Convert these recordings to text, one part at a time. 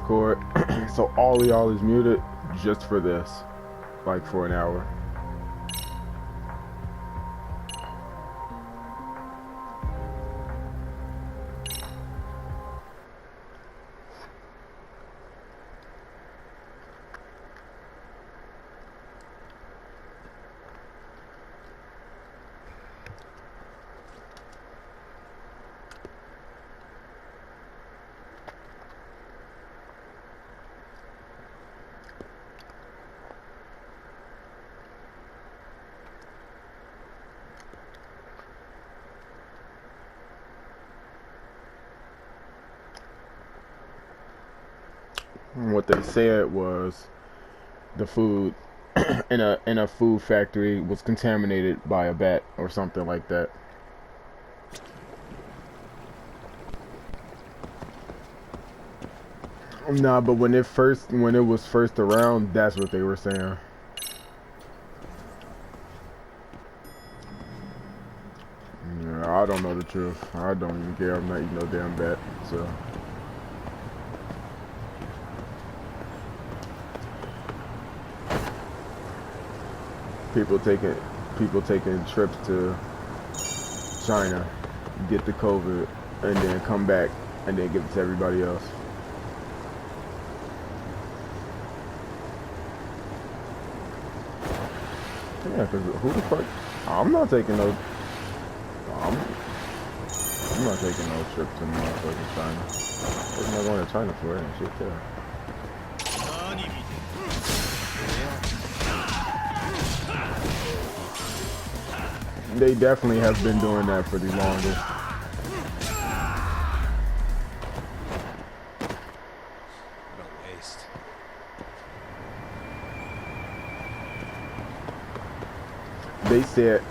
record. So all of y'all is muted just for this, like for an hour. What they said was the food in a food factory was contaminated by a bat or something like that. Nah, but when it was first around, that's what they were saying. Yeah, I don't know the truth. I don't even care. I'm not eating no damn bat. So. People taking trips to China, get the COVID, and then come back and then give it to everybody else. Yeah, cause who the fuck? I'm not taking no. I'm not taking no trip to motherfucking China. What am I going to China for? And shit there. They definitely have been doing that for the longest. What a waste. They said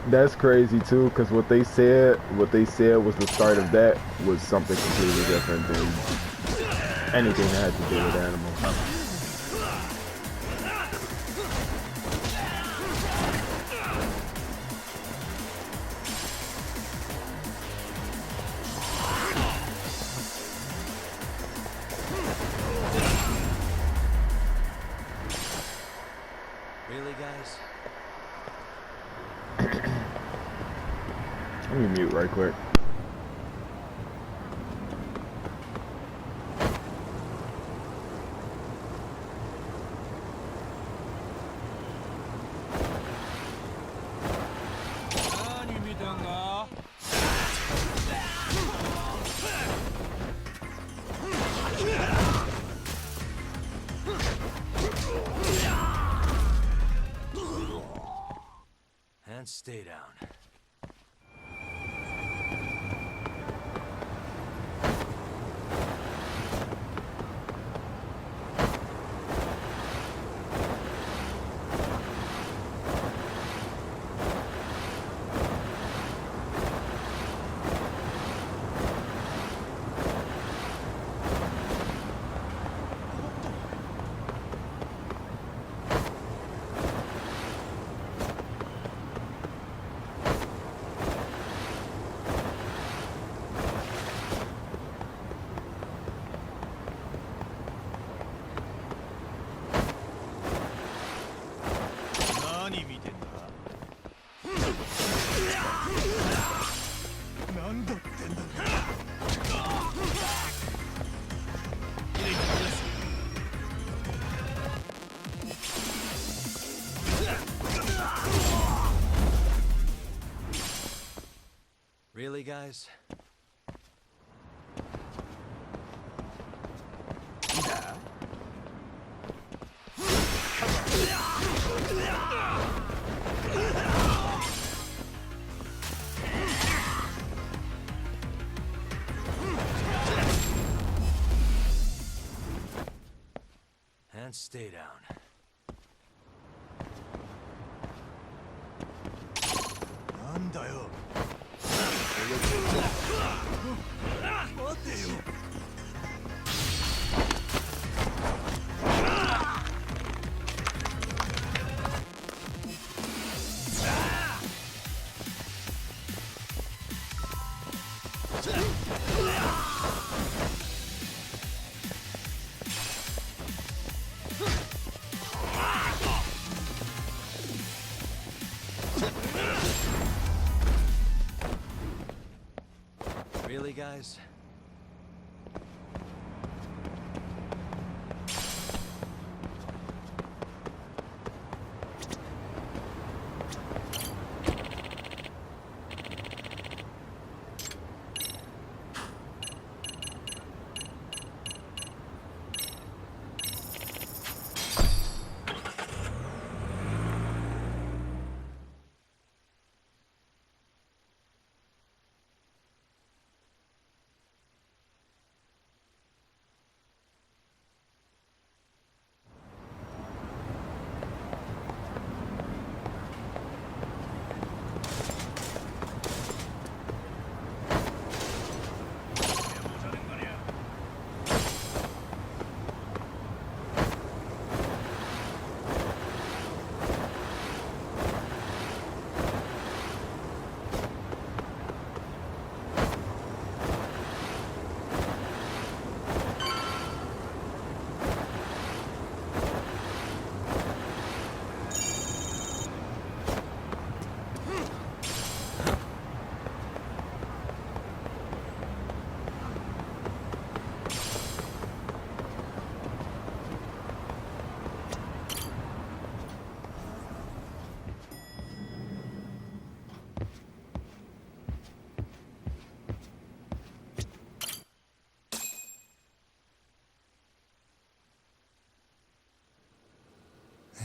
that's crazy too, because what they said was the start of that was something completely different than anything that had to do with animals. Really, guys? Let me mute right quick. And stay down. Really, guys? And stay down. Really, guys?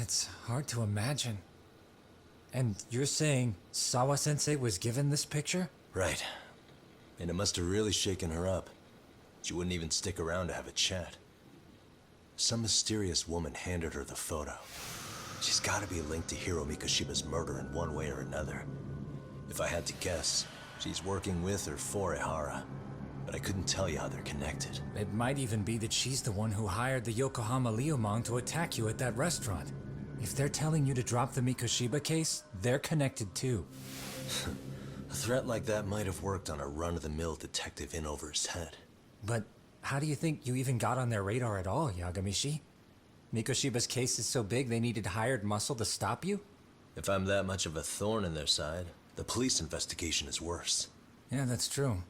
It's hard to imagine. And you're saying Sawa-sensei was given this picture? Right. And it must have really shaken her up. She wouldn't even stick around to have a chat. Some mysterious woman handed her the photo. She's gotta be linked to Hiro Mikoshiba's murder in one way or another. If I had to guess, she's working with or for Ihara. But I couldn't tell you how they're connected. It might even be that she's the one who hired the Yokohama Liumang to attack you at that restaurant. If they're telling you to drop the Mikoshiba case, they're connected too. A threat like that might have worked on a run-of-the-mill detective in over his head. But how do you think you even got on their radar at all, Yagamishi? Mikoshiba's case is so big they needed hired muscle to stop you? If I'm that much of a thorn in their side, the police investigation is worse. Yeah, that's true.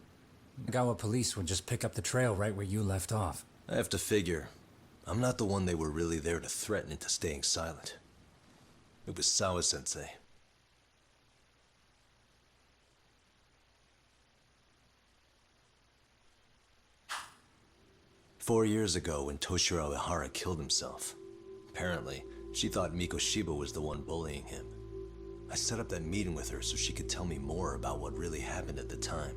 Nagawa police would just pick up the trail right where you left off. I have to figure, I'm not the one they were really there to threaten into staying silent. It was Sawa-sensei. "4 years ago, when Toshiro Ihara killed himself, apparently, she thought Mikoshiba was the one bullying him. I set up that meeting with her so she could tell me more about what really happened at the time.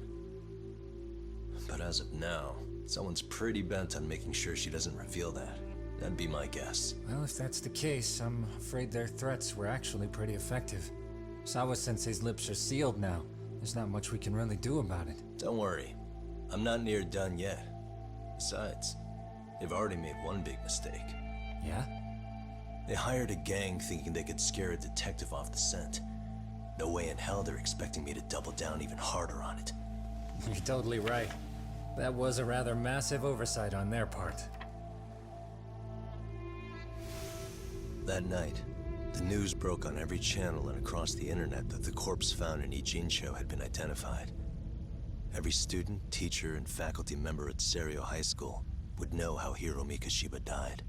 But as of now, someone's pretty bent on making sure she doesn't reveal that. That'd be my guess. Well, if that's the case, I'm afraid their threats were actually pretty effective. Sawa-sensei's lips are sealed now. There's not much we can really do about it. Don't worry, I'm not near done yet. Besides, they've already made one big mistake. Yeah? They hired a gang thinking they could scare a detective off the scent. No way in hell they're expecting me to double down even harder on it. You're totally right. That was a rather massive oversight on their part. That night, the news broke on every channel and across the internet that the corpse found in Ichincho had been identified. Every student, teacher, and faculty member at Serio High School would know how Hiro Mikoshiba died.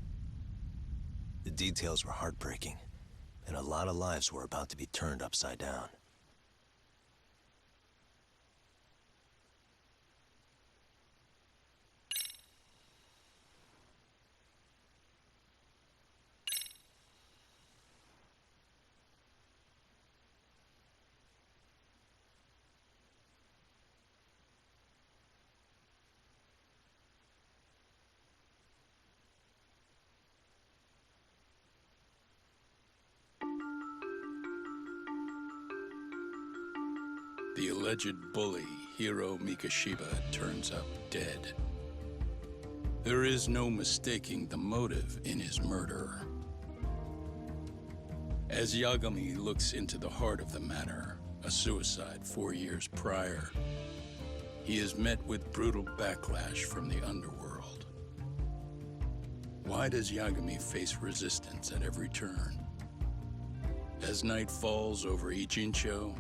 The details were heartbreaking, and a lot of lives were about to be turned upside down. The alleged bully, Hiro Mikoshiba, turns up dead. There is no mistaking the motive in his murder. As Yagami looks into the heart of the matter, a suicide 4 years prior, he is met with brutal backlash from the underworld. Why does Yagami face resistance at every turn? As night falls over Ichincho,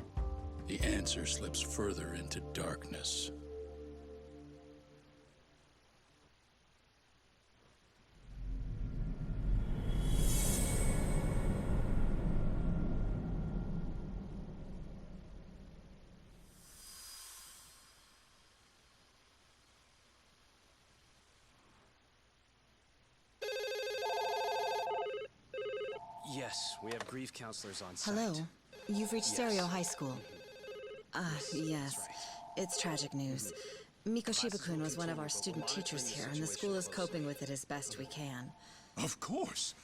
the answer slips further into darkness. Yes, we have grief counselors on site. Hello. You've reached Yes. Stereo High School. Yes. That's right. It's tragic news. Mikoshiba-kun was one of our student teachers here, and the school is coping with it as best we can. Of course.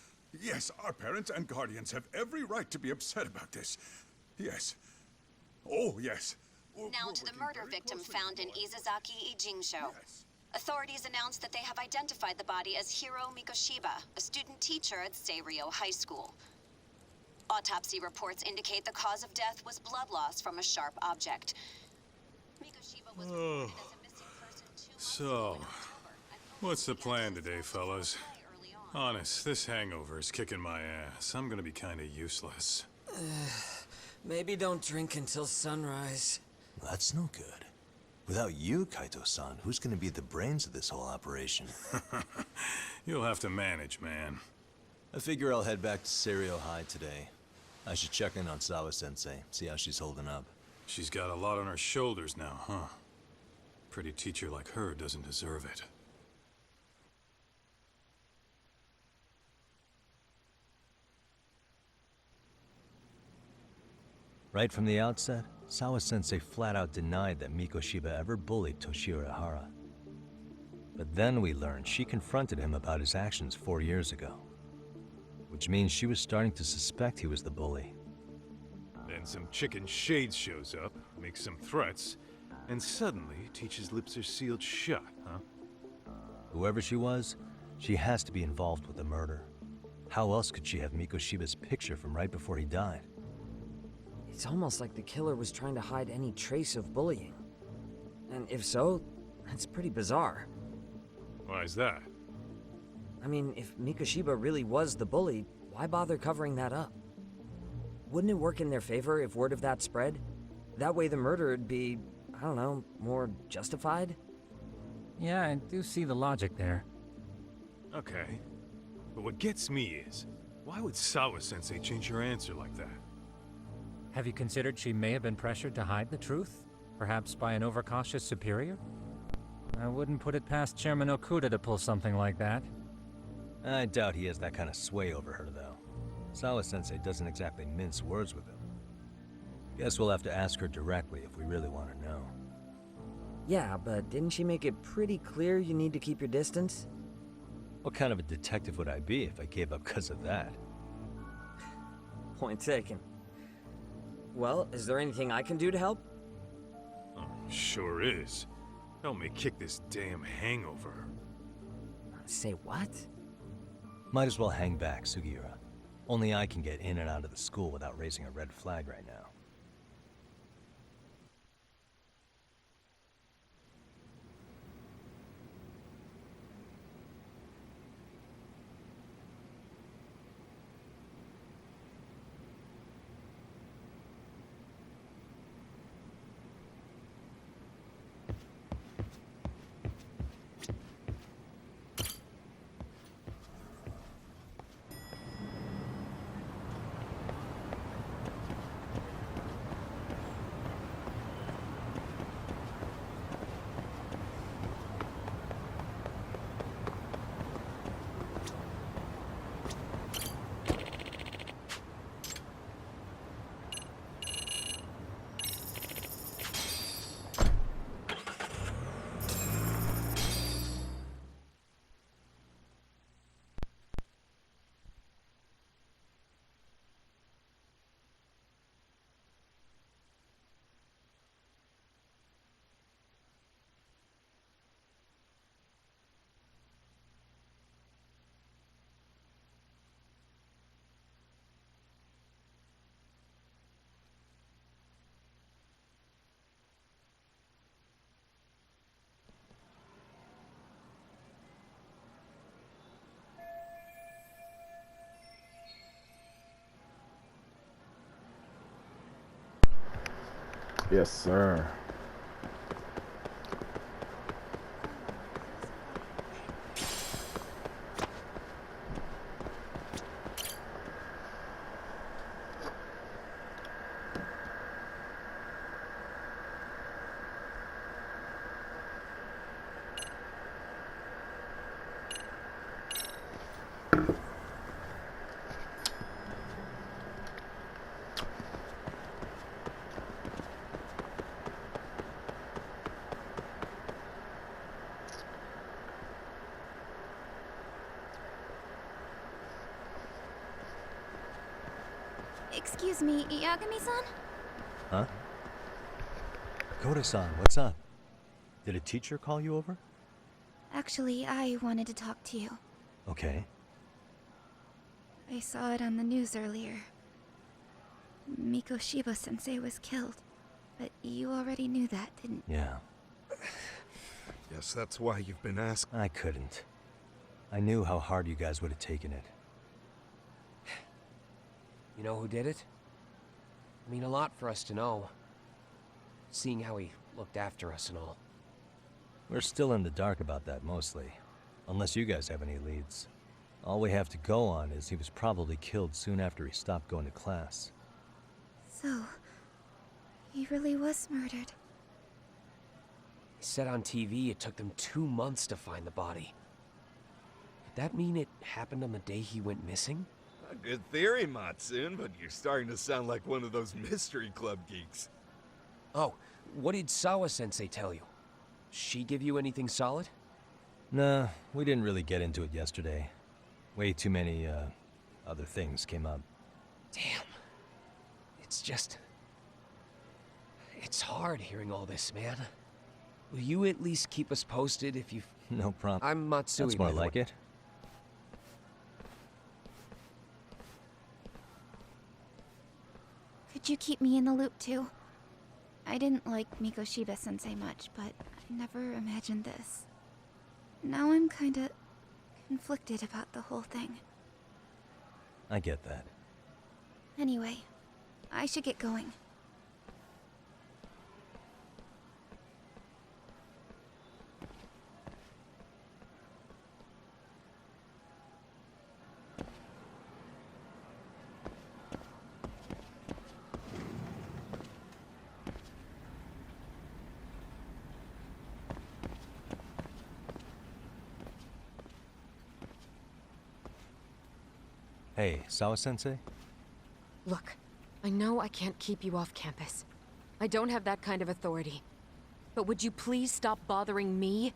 Yes, our parents and guardians have every right to be upset about this. Yes. Oh, yes. Now to the murder victim found in Izazaki Ijinsho. Yes. Authorities announced that they have identified the body as Hiro Mikoshiba, a student teacher at Seirio High School. Autopsy reports indicate the cause of death was blood loss from a sharp object. Mikoshiba was reported as a missing person 2 months So, ago in October, and what's the police plan began today, to fellas? early on. Honest, this hangover is kicking my ass. I'm gonna be kinda useless. Maybe don't drink until sunrise. That's no good. Without you, Kaito-san, who's gonna be the brains of this whole operation? You'll have to manage, man. I figure I'll head back to Seirio High today. I should check in on Sawa-sensei, see how she's holding up. She's got a lot on her shoulders now, huh? Pretty teacher like her doesn't deserve it. Right from the outset, Sawa-sensei flat out denied that Mikoshiba ever bullied Toshiro Hara. But then we learned she confronted him about his actions 4 years ago. Which means she was starting to suspect he was the bully. Then some chicken shades shows up, makes some threats, and suddenly teacher's lips are sealed shut, huh? Whoever she was, she has to be involved with the murder. How else could she have Mikoshiba's picture from right before he died? It's almost like the killer was trying to hide any trace of bullying. And if so, that's pretty bizarre. Why is that? I mean, if Mikoshiba really was the bully, why bother covering that up? Wouldn't it work in their favor if word of that spread? That way the murder would be, I don't know, more justified? Yeah, I do see the logic there. Okay. But what gets me is, why would Sawa-sensei change her answer like that? Have you considered she may have been pressured to hide the truth? Perhaps by an overcautious superior? I wouldn't put it past Chairman Okuda to pull something like that. I doubt he has that kind of sway over her, though. Sawa-sensei doesn't exactly mince words with him. Guess we'll have to ask her directly if we really want to know. Yeah, but didn't she make it pretty clear you need to keep your distance? What kind of a detective would I be if I gave up because of that? Point taken. Well, is there anything I can do to help? Oh, sure is. Help me kick this damn hangover. Say what? Might as well hang back, Sugiura. Only I can get in and out of the school without raising a red flag right now. Yes, sir. Excuse me, Yagami-san? Huh? Koda-san, what's up? Did a teacher call you over? Actually, I wanted to talk to you. Okay. I saw it on the news earlier. Mikoshiba-sensei was killed. But you already knew that, didn't you? Yeah. Yes, that's why you've been asked. I couldn't. I knew how hard you guys would have taken it. You know who did it? I mean, a lot for us to know. Seeing how he looked after us and all. We're still in the dark about that, mostly. Unless you guys have any leads. All we have to go on is he was probably killed soon after he stopped going to class. So, he really was murdered. He said on TV it took them 2 months to find the body. Could that mean it happened on the day he went missing? A good theory, Matsune, but you're starting to sound like one of those mystery club geeks. Oh, what did Sawa-sensei tell you? She give you anything solid? Nah, we didn't really get into it yesterday. Way too many, other things came up. Damn. It's just... It's hard hearing all this, man. Will you at least keep us posted if you've... No problem. I'm Matsui, That's more by the like way. it. Could you keep me in the loop too? I didn't like Mikoshiba-sensei much, but I never imagined this. Now I'm kinda conflicted about the whole thing. I get that. Anyway, I should get going. Hey, Sawa-sensei? Look, I know I can't keep you off campus. I don't have that kind of authority. But would you please stop bothering me?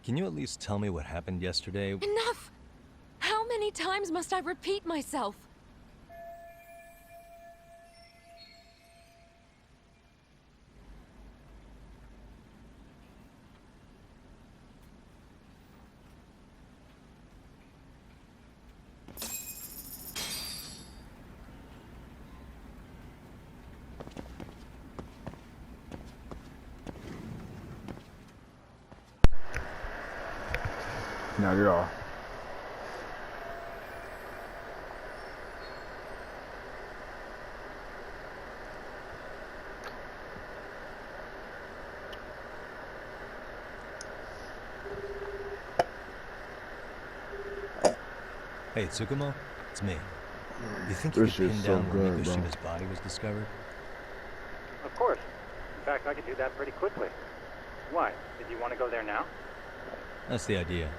Can you at least tell me what happened yesterday? Enough! How many times must I repeat myself? Now get off. Hey, Tsukumo? It's me. You think you This could pin shit's so down where good, bro. Mikoshiba's body was discovered? Of course. In fact, I could do that pretty quickly. Why? Did you want to go there now? That's the idea.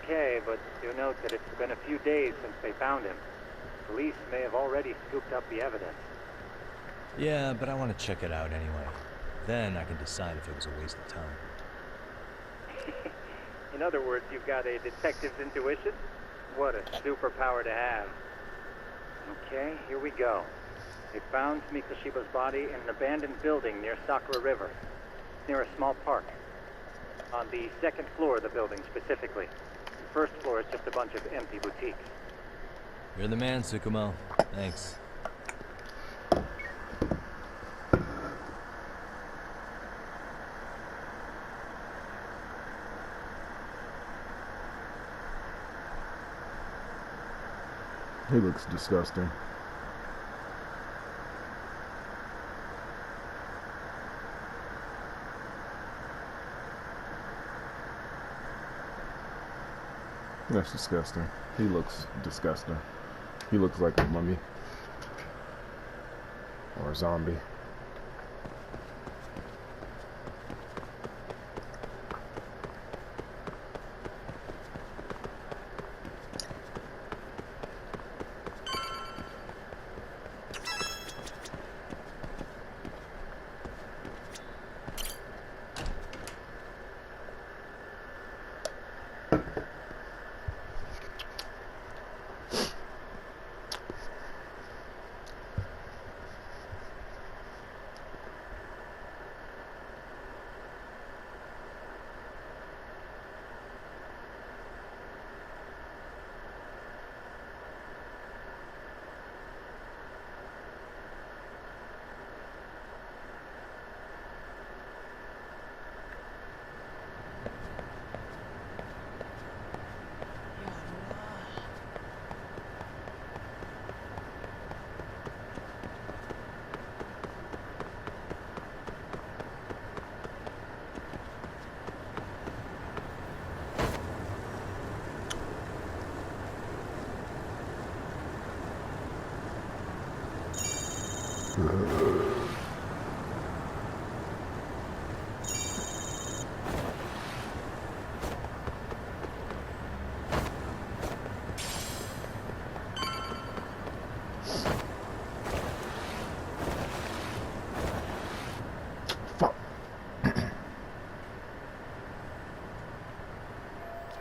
Okay, but do note that it's been a few days since they found him. Police may have already scooped up the evidence. Yeah, but I want to check it out anyway. Then I can decide if it was a waste of time. In other words, you've got a detective's intuition? What a superpower to have. Okay, here we go. They found Mikoshiba's body in an abandoned building near Sakura River, near a small park. On the second floor of the building, specifically. The first floor is just a bunch of empty boutiques. You're the man, Tsukumo. Thanks. He looks disgusting. That's disgusting. He looks disgusting. He looks like a mummy. Or a zombie.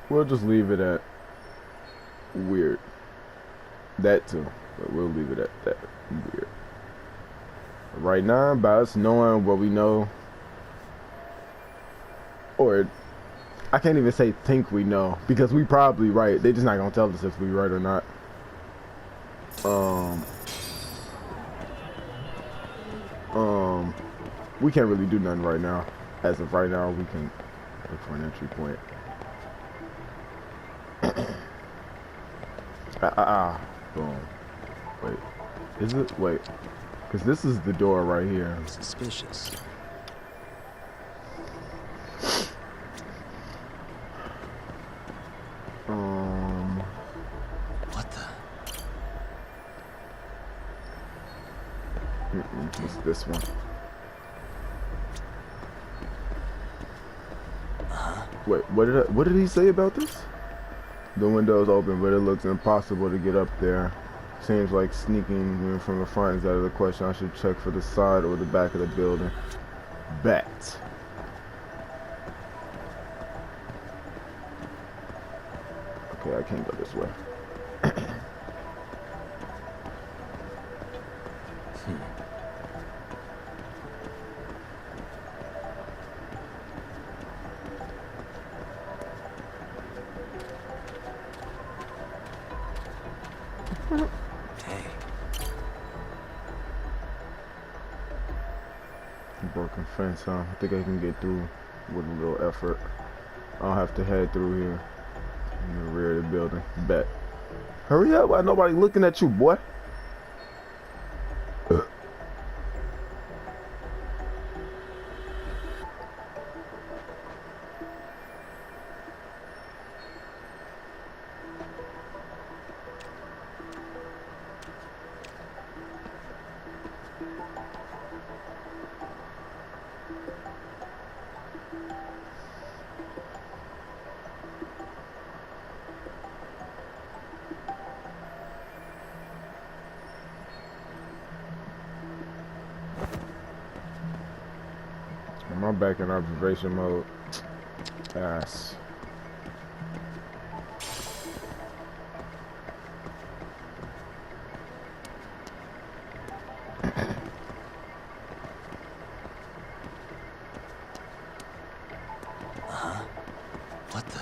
We'll just leave it at weird. That too, but we'll leave it at that weird. Right now, by us knowing what we know, or I can't even say think we know, because we probably right. They just not gonna tell us if we right or not. We can't really do nothing right now. As of right now, we can look for an entry point. Boom. Wait. Is it? Wait. Because this is the door right here. Suspicious. What the? It's this one. Wait, what did he say about this? The window's open, but it looks impossible to get up there. Seems like sneaking from the front is out of the question. I should check for the side or the back of the building. Bet. Okay, I can't go this way. Broken fence, huh? I think I can get through with a little effort. I'll have to head through here in the rear of the building. Bet. Hurry up, why nobody looking at you, boy? Am I back in observation mode? Ass. What the?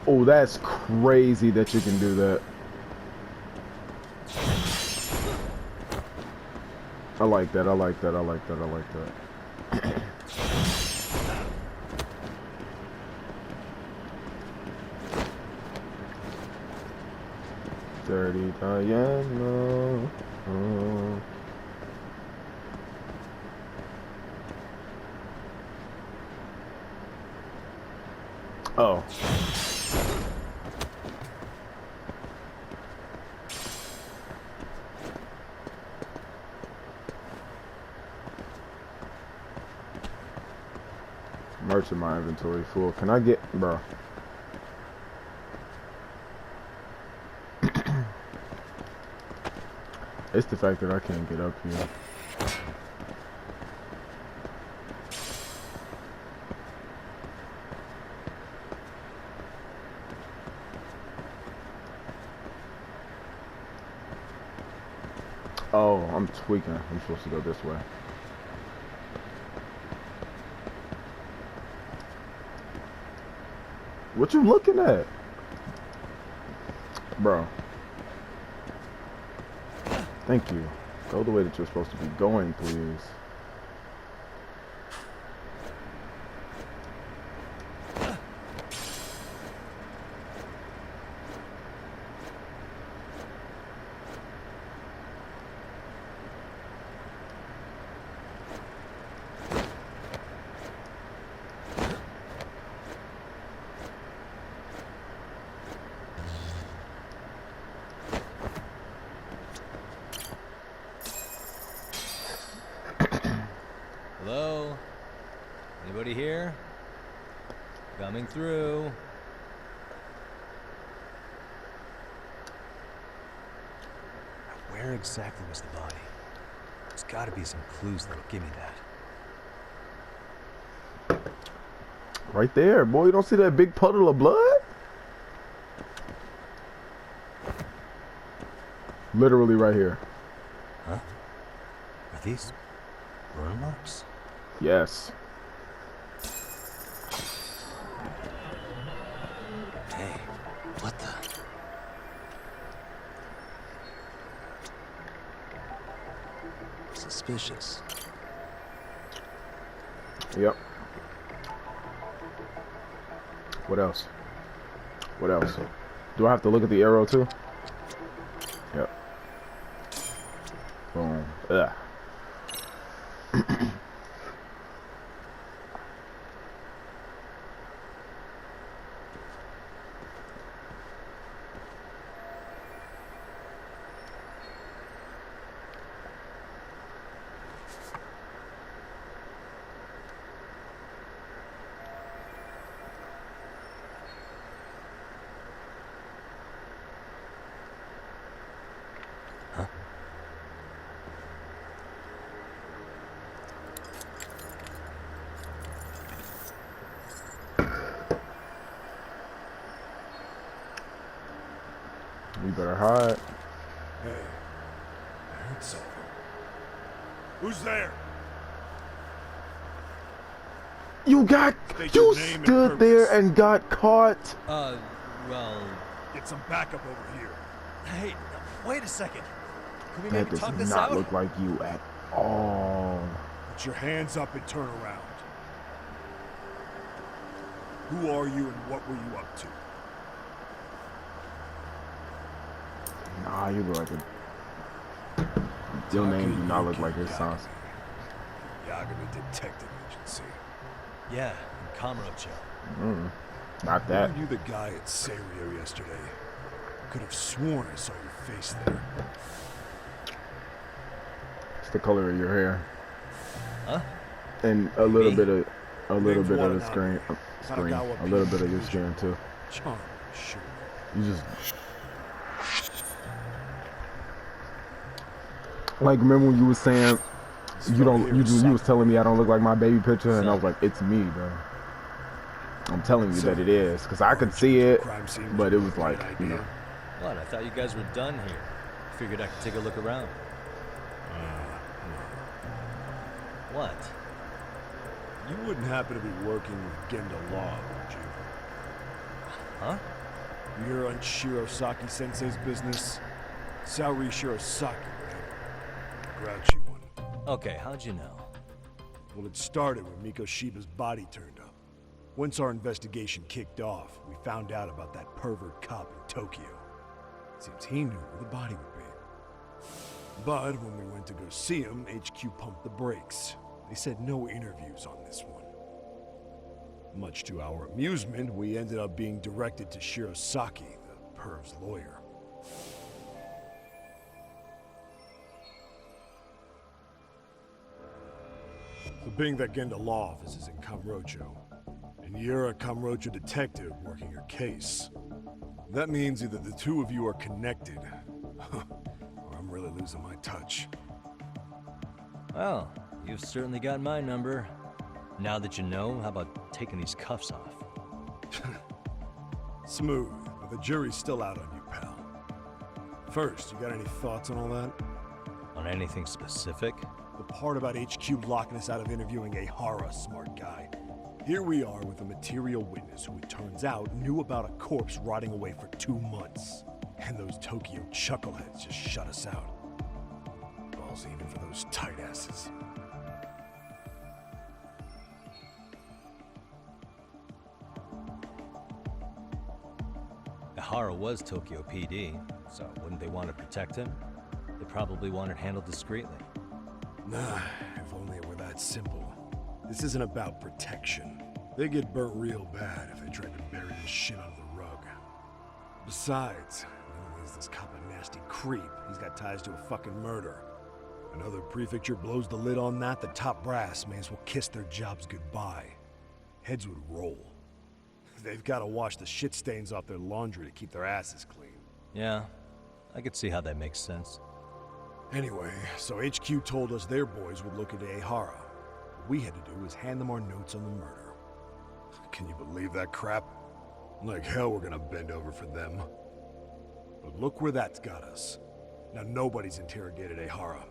Oh, that's crazy that you can do that. I like that, I like that, I like that, I like that. Dirty Diana. Oh. Merch in my inventory full. Can I get, bro? It's the fact that I can't get up here. Oh, I'm tweaking. I'm supposed to go this way. What you looking at? Bro. Thank you. Go the way that you're supposed to be going, please. Hello? Anybody here? Coming through. Where exactly was the body? There's gotta be some clues that'll give me that. Right there, boy. You don't see that big puddle of blood? Literally right here. Huh? Are these burn marks? Yes. Hey, what the? Suspicious. Yep. What else? What else? Do I have to look at the arrow too? Yep. Boom. Ugh. You better hide. Hey, I heard something. Who's there? You got. State You your name and stood there purpose. and got caught. Well... Get some backup over here. Hey, wait a second. Can we That maybe does talk this not out? look like you at all. Put your hands up and turn around. Who are you and what were you up to? Nah, you look like a. Your name do not look like it sounds. Yagami Detective Agency. Yeah, in Kamurocho. Not that. Were you the guy at Serio yesterday? Could have sworn I saw your face there. It's the color of your hair. Huh? And a little bit of the Watanabe. screen. Kanagawa A little bit of Beach your skin too. Charm, sure. You just. Like, remember when you was saying you don't, you was telling me I don't look like my baby picture, and I was like, it's me, bro. I'm telling you that it is, because I could see it, but it was like, you know. What? I thought you guys were done here. Figured I could take a look around. What? You wouldn't happen to be working with Genda Law, would you? Huh? You're on Shirosaki Sensei's business? Saori Shirosaki, right? Grouchy one. Okay, how'd you know? Well, it started when Mikoshiba's body turned up. Once our investigation kicked off, we found out about that pervert cop in Tokyo. Seems he knew where the body would be. But when we went to go see him, HQ pumped the brakes. They said no interviews on this one. Much to our amusement, we ended up being directed to Shirosaki, the perv's lawyer. So being that Genda Law office is in Kamurocho, and you're a Kamurocho detective working your case, that means either the two of you are connected, or I'm really losing my touch. Well, you've certainly got my number. Now that you know, how about taking these cuffs off? Smooth, but the jury's still out on you, pal. First, you got any thoughts on all that? On anything specific? The part about HQ locking us out of interviewing a Hara smart guy. Here we are with a material witness who it turns out knew about a corpse rotting away for 2 months. And those Tokyo chuckleheads just shut us out. balls even for those tight asses. Ihara was Tokyo PD, so wouldn't they want to protect him? They probably want it handled discreetly. Nah, if only it were that simple. This isn't about protection. They get burnt real bad if they try to bury this shit under the rug. Besides, not only is this cop a nasty creep, he's got ties to a fucking murder. Another prefecture blows the lid on that, the top brass may as well kiss their jobs goodbye. Heads would roll. They've got to wash the shit stains off their laundry to keep their asses clean. Yeah, I could see how that makes sense. Anyway, so HQ told us their boys would look into Ihara. What we had to do was hand them our notes on the murder. Can you believe that crap? Like hell we're gonna bend over for them. But look where that's got us. Now nobody's interrogated Ihara.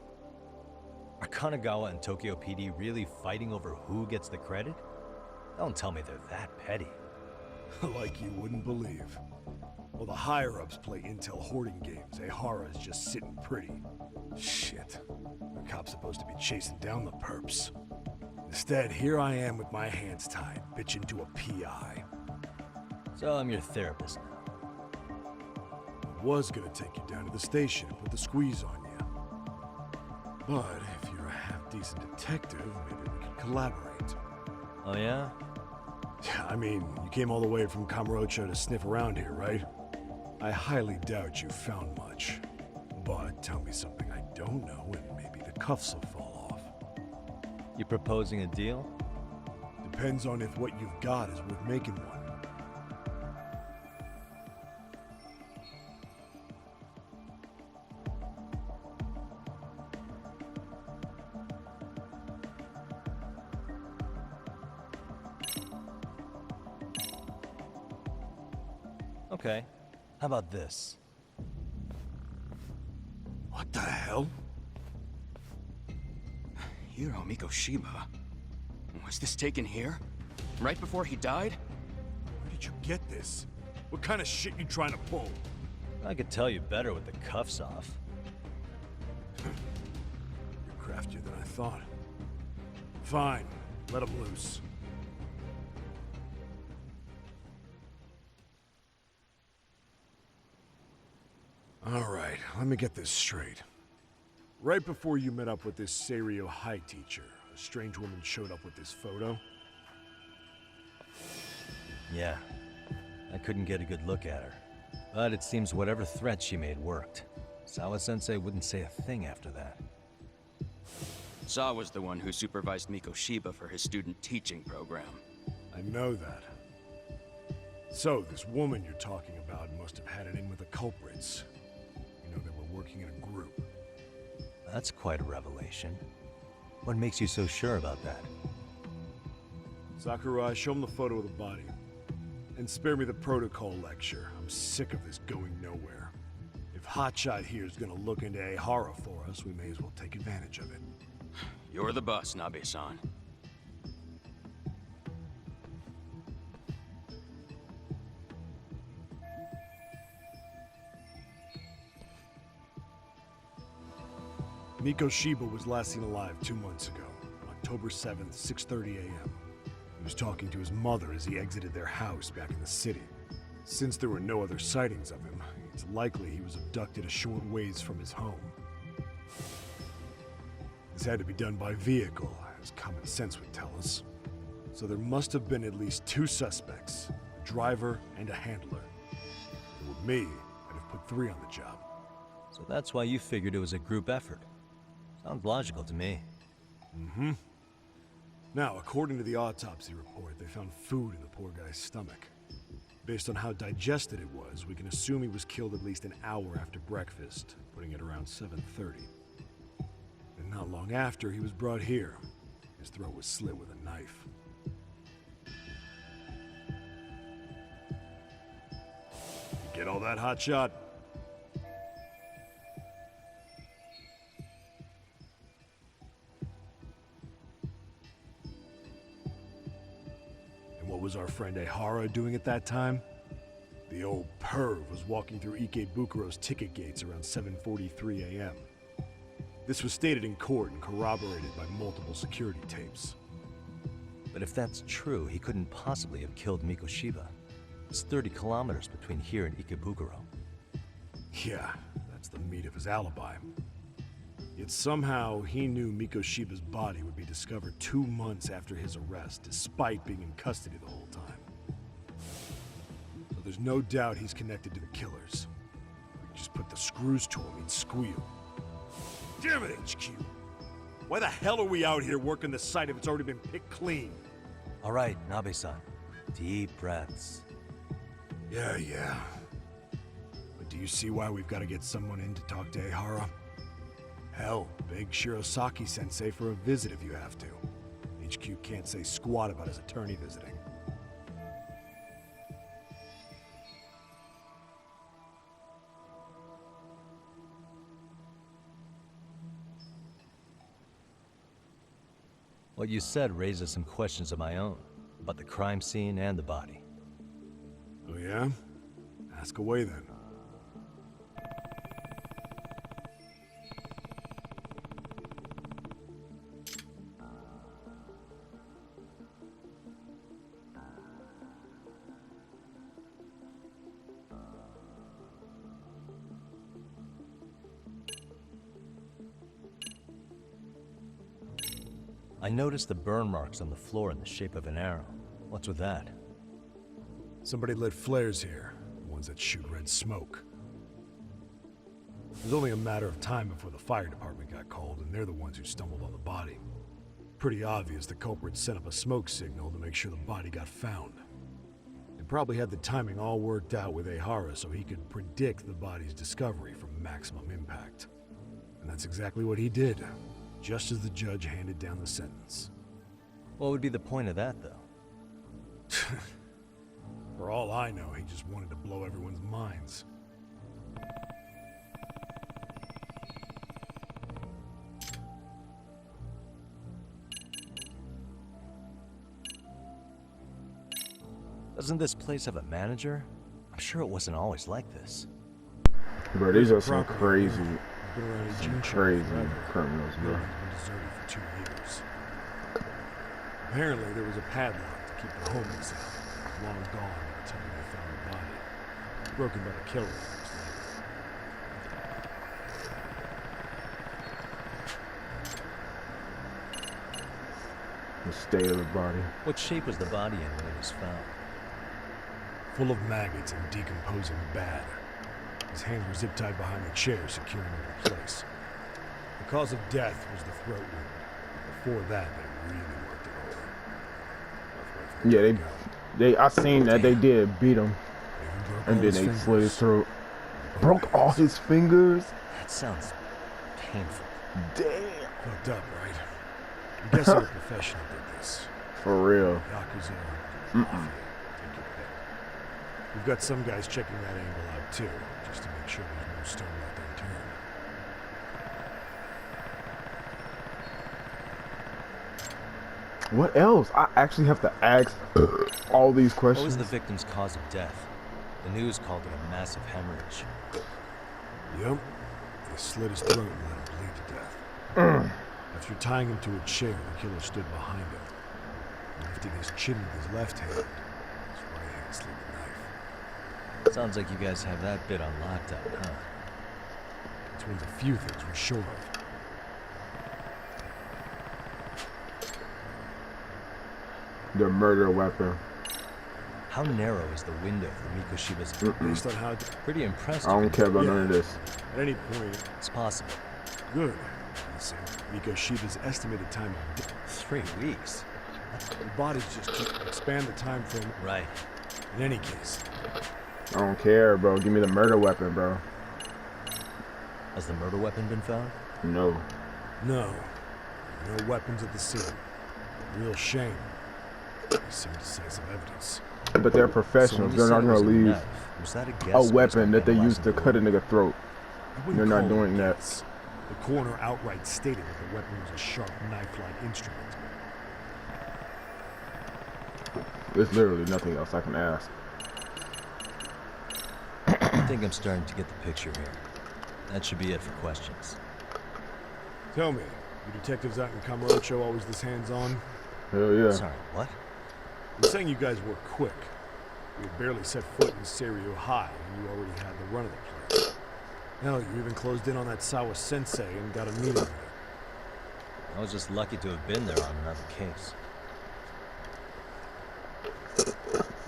Are Kanagawa and Tokyo PD really fighting over who gets the credit? Don't tell me they're that petty. Like you wouldn't believe. While the higher-ups play intel hoarding games, Ihara is just sitting pretty. Shit. The cop's supposed to be chasing down the perps. Instead, here I am with my hands tied, bitching to a PI. So I'm your therapist now. I was gonna take you down to the station and put the squeeze on you. But if you're a half-decent detective, maybe we could collaborate. Oh yeah? Yeah, I mean, you came all the way from Kamurocho to sniff around here, right? I highly doubt you found much. But tell me something I don't know and maybe the cuffs will fall off. You proposing a deal? Depends on if what you've got is worth making one. Okay. How about this? What the hell? Hiro Mikoshiba? Was this taken here? Right before he died? Where did you get this? What kind of shit you trying to pull? I could tell you better with the cuffs off. You're craftier than I thought. Fine. Let him loose. Alright, let me get this straight. Right before you met up with this Seiryo High teacher, a strange woman showed up with this photo? Yeah. I couldn't get a good look at her. But it seems whatever threat she made worked. Sawa-sensei wouldn't say a thing after that. Saw was the one who supervised Mikoshiba for his student teaching program. I know that. So, this woman you're talking about must have had it in with the culprits. You know, they were working in a group. That's quite a revelation. What makes you so sure about that? Sakurai, show him the photo of the body. And spare me the protocol lecture. I'm sick of this going nowhere. If Hotshot here is gonna look into Ihara for us, we may as well take advantage of it. You're the boss, Nabe-san. Mikoshiba was last seen alive 2 months ago, October 7th, 6:30 a.m. He was talking to his mother as he exited their house back in the city. Since there were no other sightings of him, it's likely he was abducted a short ways from his home. This had to be done by vehicle, as common sense would tell us. So there must have been at least 2 suspects, a driver and a handler. If it were me, I'd have put 3 on the job. So that's why you figured it was a group effort. Sounds logical to me. Mm-hmm. Now, according to the autopsy report, they found food in the poor guy's stomach. Based on how digested it was, we can assume he was killed at least an hour after breakfast, putting it around 7:30. And not long after, he was brought here. His throat was slit with a knife. You get all that, Hotshot? What was our friend Ihara doing at that time? The old perv was walking through Ikebukuro's ticket gates around 7:43 a.m. This was stated in court and corroborated by multiple security tapes. But if that's true, he couldn't possibly have killed Mikoshiba. It's 30 kilometers between here and Ikebukuro. Yeah, that's the meat of his alibi. Yet somehow he knew Mikoshiba's body would be discovered 2 months after his arrest, despite being in custody the whole time. So there's no doubt he's connected to the killers. If we just put the screws to him, he'd squeal. Damn it, HQ! Why the hell are we out here working the site if it's already been picked clean? All right, Nabe-san. Deep breaths. Yeah. But do you see why we've got to get someone in to talk to Ehara? Hell, beg Shirosaki-sensei for a visit if you have to. HQ can't say squat about his attorney visiting. What you said raises some questions of my own, about the crime scene and the body. Oh yeah? Ask away then. I noticed the burn marks on the floor in the shape of an arrow. What's with that? Somebody lit flares here, the ones that shoot red smoke. It was only a matter of time before the fire department got called, and they're the ones who stumbled on the body. Pretty obvious the culprit set up a smoke signal to make sure the body got found. They probably had the timing all worked out with Ehara so he could predict the body's discovery from maximum impact. And that's exactly what he did, just as the judge handed down the sentence. What would be the point of that, though? For all I know, he just wanted to blow everyone's minds. Doesn't this place have a manager? I'm sure it wasn't always like this. Bro, these are some crazy criminals, bro. Deserted for 2 years. Apparently, there was a padlock to keep the homeless out. Long gone by the time they found the body. Broken by the killer years later. The state of the body. What shape was the body in when it was found? Full of maggots and decomposing bad. His hands were zip-tied behind the chair, securing him in place. The cause of death was the throat wound. Before that, they really worked it over. Yeah, I seen that they did beat him. And then they slit his throat. Broke all his fingers? That sounds painful. Damn. Fucked up, right? I'm guessing a professional did this. For real. Yakuza, mafia, take your pick. We've got some guys checking that angle out too, just to make sure there's no stone left unturned. What else? I actually have to ask all these questions. What was the victim's cause of death? The news called it a massive hemorrhage. Yep. They slit his throat and let him bleed to death. After tying him to a chair, the killer stood behind him, lifting his chin with his left hand. His right hand slid the knife. Sounds like you guys have that bit on lockdown, huh? It's one of the few things we're sure of. The murder weapon. How narrow is the window for Mikoshiba's? Based on how... Pretty impressed. I don't care about none of this. At any point... It's possible. Good. Listen, Mikoshiba's estimated time of death. 3 weeks. The bodies just keep expand the time frame. Right. In any case. I don't care, bro. Give me the murder weapon, bro. Has the murder weapon been found? No. No. No weapons at the scene. Real shame. Some decisive evidence. But they're professionals. They're not gonna leave a weapon that they used to cut a nigga throat. They're not doing that. The coroner outright stated that the weapon was a sharp knife-like instrument. There's literally nothing else I can ask. I think I'm starting to get the picture here. That should be it for questions. Tell me, you detectives out in Kamurocho always this hands-on? Hell yeah. Sorry, what? I'm saying you guys were quick. You had barely set foot in Seiryo High, and you already had the run of the place. Hell, you even closed in on that Sawa sensei and got a meeting with him. I was just lucky to have been there on another case.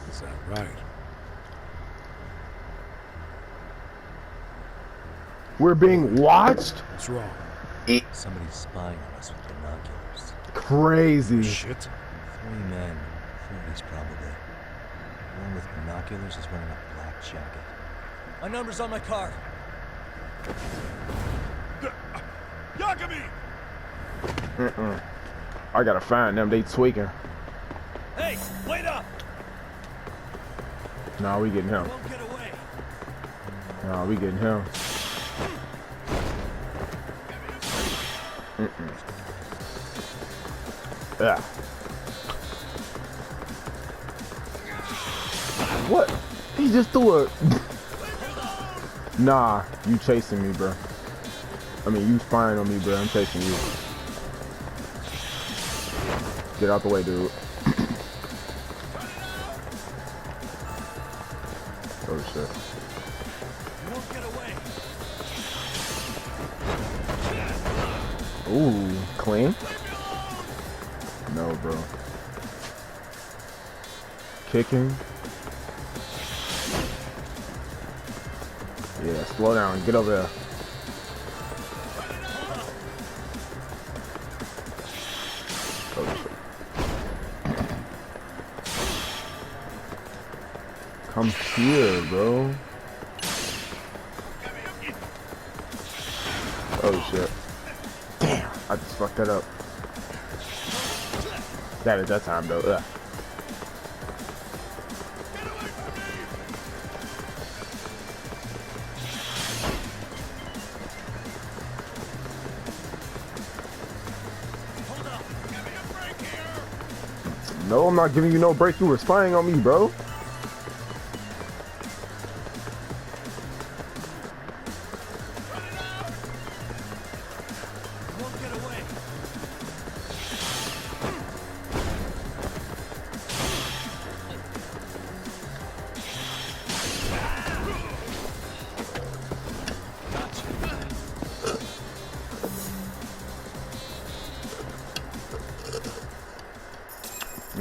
Is that right? We're being watched? What's wrong? Somebody's spying on us with binoculars. Crazy. Shit. 3 men, 40s probably. The one with binoculars is wearing a black jacket. My number's on my card. Yakami! I gotta find them. They tweaking. Hey, wait up! Nah, we getting him. Won't get away. Nah, we getting him. Yeah. What? He just threw a... Nah, you chasing me, bro. I mean, you spying on me, bro. I'm chasing you. Get out the way, dude. Oh, shit. You won't get away. Ooh, clean? No, bro. Kicking. Yeah, slow down. Get over there. Oh, shit. Come here, bro. Oh, shit. Damn, I just fucked that up. That is that time, though. Ugh. No, I'm not giving you no break. You were spying on me, bro.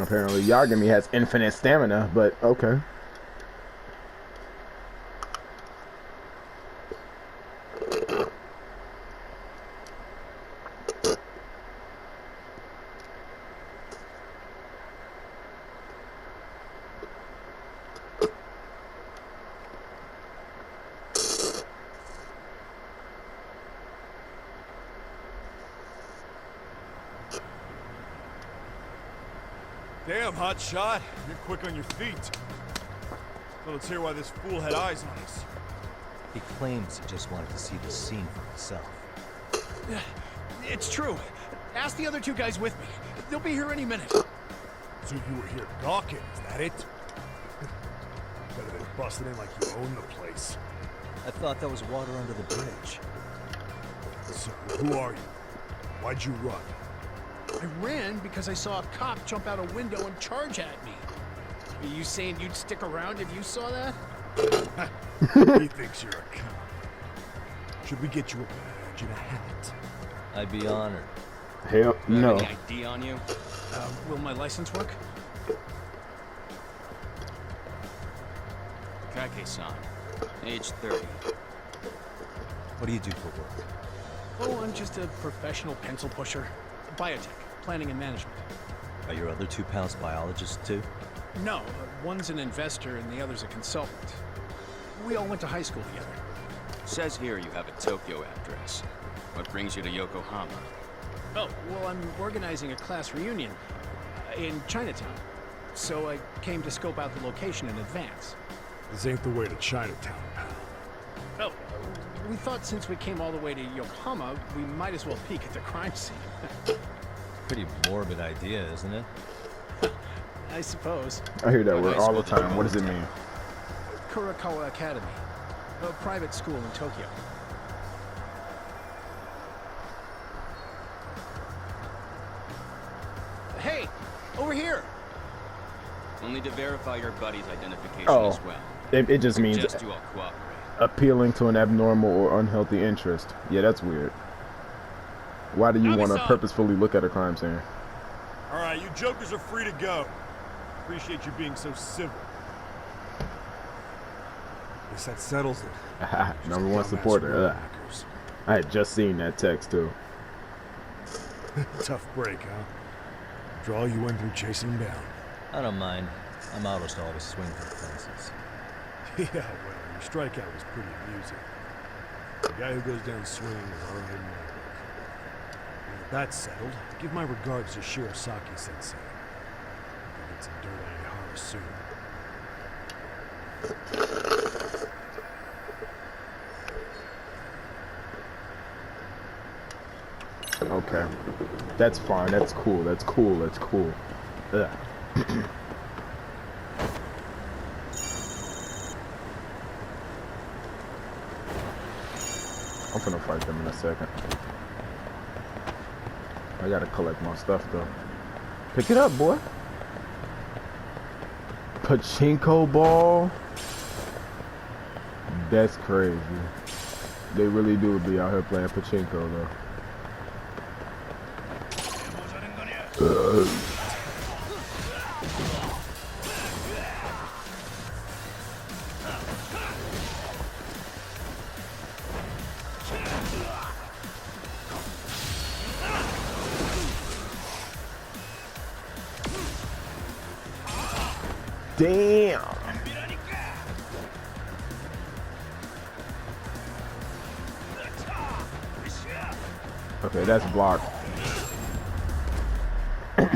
Apparently, Yagami has infinite stamina, but okay. Damn, hot shot. You're quick on your feet. So let's hear why this fool had eyes on us. He claims he just wanted to see the scene for himself. It's true. Ask the other 2 guys with me. They'll be here any minute. So you were here gawking, is that it? Better than busting in like you own the place. I thought that was water under the bridge. So, who are you? Why'd you run? I ran because I saw a cop jump out a window and charge at me. Are you saying you'd stick around if you saw that? He thinks you're a cop. Should we get you a badge and a hat? I'd be honored. Hell no. Any ID on you? Will my license work? Kake-san, age 30. What do you do for work? Oh, I'm just a professional pencil pusher. Biotech, planning and management. Are your other 2 pals biologists too? No, one's an investor and the other's a consultant. We all went to high school together. Says here you have a Tokyo address. What brings you to Yokohama? Oh, well, I'm organizing a class reunion in Chinatown. So I came to scope out the location in advance. This ain't the way to Chinatown, pal. Oh, we thought since we came all the way to Yokohama, we might as well peek at the crime scene. Pretty morbid idea, isn't it? I suppose. I hear that word all the time. What does it mean? Kurakawa Academy, a private school in Tokyo. Over here. Only to verify your buddy's identification Oh, as well. it just means Suggest you all cooperate. appealing to an abnormal or unhealthy interest. Yeah, that's weird. Why do you want to purposefully look at a crime scene? Alright, you jokers are free to go. Appreciate you being so civil. Guess that settles it. #1 supporter. I had just seen that text too. Tough break, huh? After all you went through chasing him down. I don't mind. I'm almost always swing for the fences. Yeah, well, your strikeout was pretty amusing. The guy who goes down swinging is already in my book. Now that that's settled, give my regards to Shirosaki-sensei. I'll get some dirt on Ihara soon. Okay. That's fine. That's cool. That's cool. That's cool. Ugh. I'm finna fight them in a second. I gotta collect my stuff though. Pick it up, boy. Pachinko ball? That's crazy. They really do be out here playing pachinko though. Damn. Okay, that's blocked. Of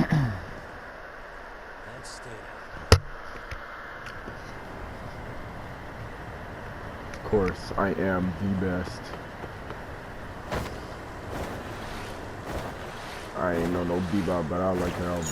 course, I am the best. I ain't no bebop, but I like how boy.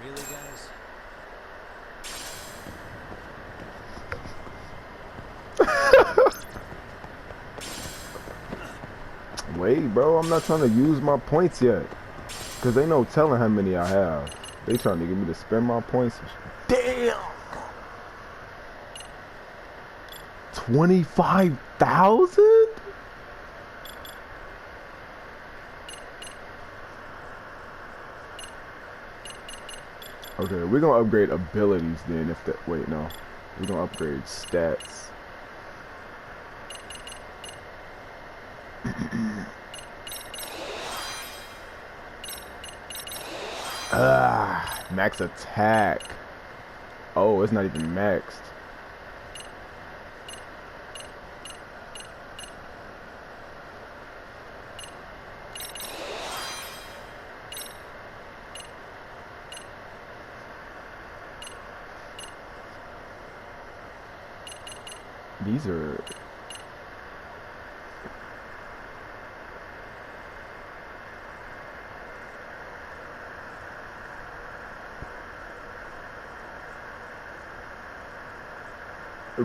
Really, guys? Wait, bro, I'm not trying to use my points yet. Cause they no telling how many I have. They trying to get me to spend my points. Damn! 25,000? Okay, we're gonna upgrade abilities then if that, wait, no. We're gonna upgrade stats. Max attack. Oh, it's not even maxed. These are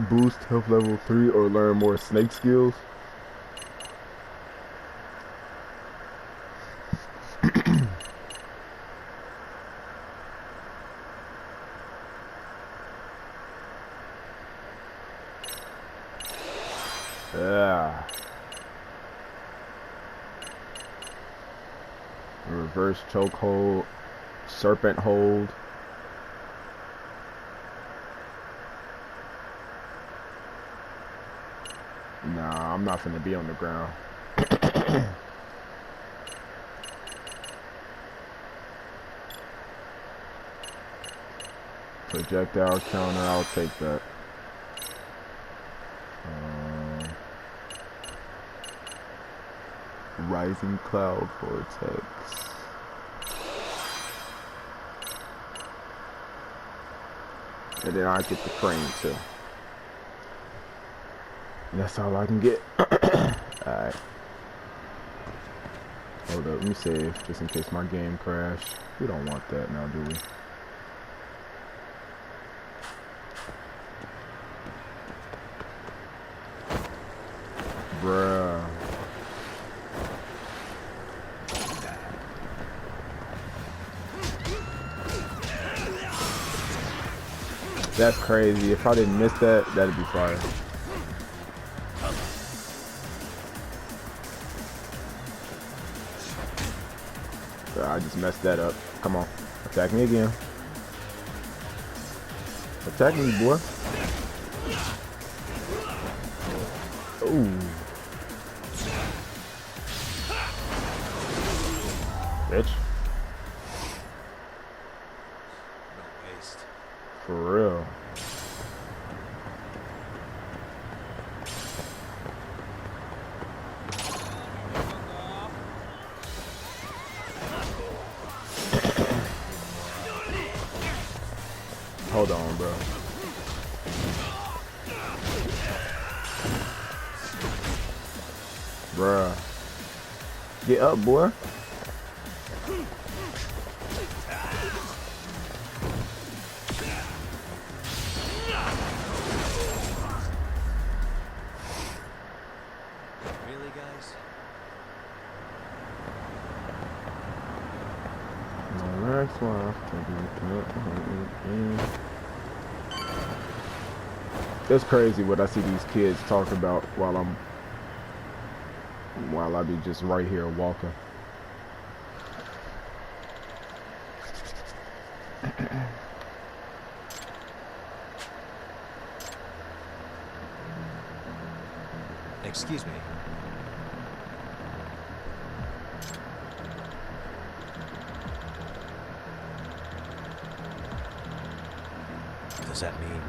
boost health level 3 or learn more snake skills. Yeah. Reverse chokehold, serpent hold. Nah, I'm not finna be on the ground. Projectile counter, I'll take that. Rising cloud vortex. And then I get the crane too. And that's all I can get. Alright. Hold up, let me save just in case my game crashed. We don't want that now, do we? Bruh. That's crazy. If I didn't miss that, that'd be fire. I just messed that up. Come on. Attack me again. Attack me, boy. Ooh. Bitch. For real. Hold on, bro. Bruh. Get up, boy. Really, guys? Next one. It's crazy what I see these kids talk about while I be just right here walking. Excuse me. Does that mean